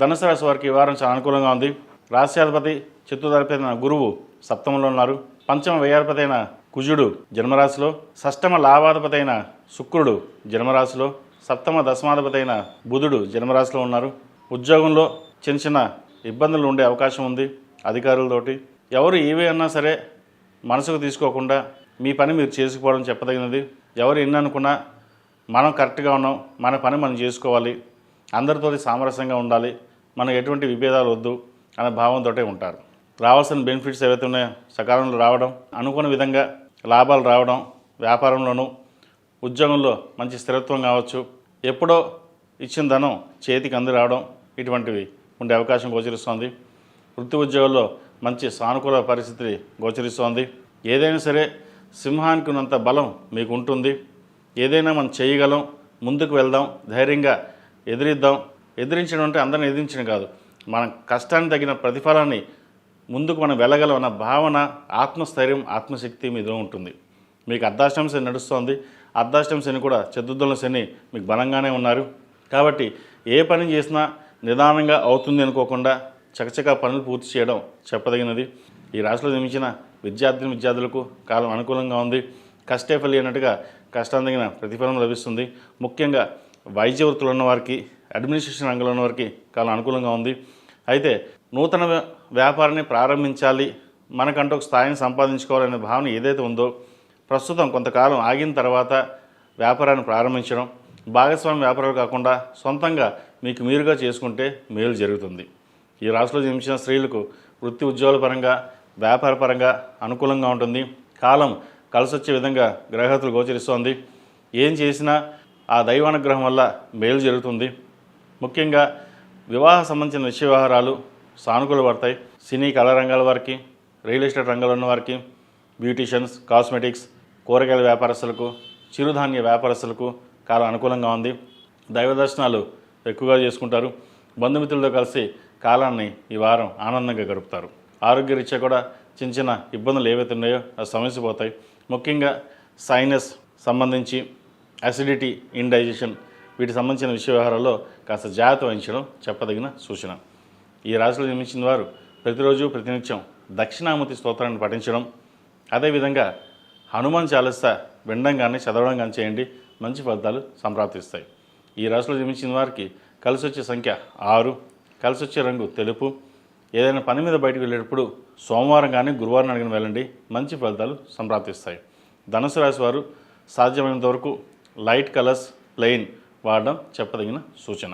ధనుసు రాశి వారికి ఈ వారం చాలా అనుకూలంగా ఉంది. రాశ్యాధిపతి చతుర్థాధిపతి అయిన గురువు సప్తమంలో ఉన్నారు. పంచమ వ్యయాధిపతి అయిన కుజుడు జన్మరాశిలో, షష్టమ లాభాధిపతి అయిన శుక్రుడు జన్మరాశిలో, సప్తమ దశమాధిపతి అయిన బుధుడు జన్మరాశిలో ఉన్నారు. ఉద్యోగంలో చిన్న చిన్న ఇబ్బందులు ఉండే అవకాశం ఉంది అధికారులతోటి. ఎవరు ఏవి అన్నా సరే మనసుకు తీసుకోకుండా మీ పని మీరు చేసుకుపోవడం చెప్పదగినది. ఎవరు ఎన్ని అనుకున్నా మనం కరెక్ట్గా ఉన్నాం, మన పని మనం చేసుకోవాలి, అందరితోటి సామరస్యంగా ఉండాలి, మనం ఎటువంటి విభేదాలు వద్దు అనే భావంతో ఉంటారు. రావాల్సిన బెనిఫిట్స్ ఏవైతే ఉన్నాయో సకాలంలో రావడం, అనుకున్న విధంగా లాభాలు రావడం, వ్యాపారంలోనూ ఉద్యోగంలో మంచి స్థిరత్వం కావచ్చు, ఎప్పుడో ఇచ్చిన ధనం చేతికి అంది రావడం, ఇటువంటివి ఉండే అవకాశం గోచరిస్తోంది. వృత్తి ఉద్యోగాల్లో మంచి సానుకూల పరిస్థితి గోచరిస్తోంది. ఏదైనా సరే సింహానికి ఉన్నంత బలం మీకు ఉంటుంది. ఏదైనా మనం చేయగలం, ముందుకు వెళ్దాం, ధైర్యంగా ఎదిరిద్దాం. ఎదిరించడం అంటే అందరిని ఎదిరించడం కాదు, మన కష్టానికి తగిన ప్రతిఫలాన్ని ముందుకు మనం వెళ్ళగలం అన్న భావన, ఆత్మస్థైర్యం, ఆత్మశక్తి మీలో ఉంటుంది. మీకు అర్ధాష్టమ శని నడుస్తోంది. అర్ధాష్టమ శని కూడా చతుర్థంలో శని మీకు బలంగానే ఉన్నారు. కాబట్టి ఏ పని చేసినా నిదానంగా అవుతుంది అనుకోకుండా చకచకా పనులు పూర్తి చేయడం చెప్పదగినది. ఈ రాశిలో జన్మించిన విద్యార్థులకు కాలం అనుకూలంగా ఉంది. కష్టే ఫలి అన్నట్టుగా కష్టానికి తగిన ప్రతిఫలం లభిస్తుంది. ముఖ్యంగా వైద్య వృత్తులు ఉన్నవారికి, అడ్మినిస్ట్రేషన్ రంగంలో ఉన్నవారికి కాలం అనుకూలంగా ఉంది. అయితే నూతన వ్యాపారాన్ని ప్రారంభించాలి, మనకంటూ ఒక స్థాయిని సంపాదించుకోవాలనే భావన ఏదైతే ఉందో ప్రస్తుతం కొంతకాలం ఆగిన తర్వాత వ్యాపారాన్ని ప్రారంభించడం, భాగస్వామ్య వ్యాపారాలు కాకుండా సొంతంగా మీకు మీరుగా చేసుకుంటే మేలు జరుగుతుంది. ఈ రాశిలో జన్మించిన స్త్రీలకు వృత్తి ఉద్యోగాల పరంగా, వ్యాపార పరంగా అనుకూలంగా ఉంటుంది. కాలం కలిసొచ్చే విధంగా గ్రహగతులు గోచరిస్తోంది. ఏం చేసినా ఆ దైవానుగ్రహం వల్ల మేలు జరుగుతుంది. ముఖ్యంగా వివాహ సంబంధించిన విషయ వ్యవహారాలు సానుకూల పడతాయి. సినీ కళా రంగాల వారికి, రియల్ ఎస్టేట్ రంగంలో ఉన్న వారికి, బ్యూటీషియన్స్, కాస్మెటిక్స్, కూరగాయల వ్యాపారస్తులకు, చిరుధాన్య వ్యాపారస్తులకు కాలం అనుకూలంగా ఉంది. దైవ దర్శనాలు ఎక్కువగా చేసుకుంటారు. బంధుమిత్రులతో కలిసి కాలాన్ని ఈ వారం ఆనందంగా గడుపుతారు. ఆరోగ్యరీత్యా కూడా చిన్న చిన్న ఇబ్బందులు ఏవైతే ఉన్నాయో అవి సమస్యపోతాయి. ముఖ్యంగా సైనస్ సంబంధించి, అసిడిటీ, ఇండైజెషన్, వీటికి సంబంధించిన విషయ వ్యవహారాల్లో కాస్త జాగ్రత్త వహించడం చెప్పదగిన సూచన. ఈ రాశిలో జన్మించిన వారు ప్రతిరోజు ప్రతినిత్యం దక్షిణామూర్తి స్తోత్రాన్ని పఠించడం, అదేవిధంగా హనుమాన్ చాలీసా వినడం కానీ చదవడం కానీ చేయండి. మంచి ఫలితాలు సంప్రాప్తిస్తాయి. ఈ రాశిలో జన్మించిన వారికి కలిసి వచ్చే సంఖ్య 6, కలిసి వచ్చే రంగు తెలుపు. ఏదైనా పని మీద బయటకు వెళ్ళేటప్పుడు సోమవారం కానీ గురువారం అడిగిన వెళ్ళండి, మంచి ఫలితాలు సంప్రాప్తిస్తాయి. ధనుసు రాశి వారు సాధ్యమైనంత వరకు లైట్ కలర్స్, ప్లెయిన్ వాడడం చెప్పదగిన సూచన.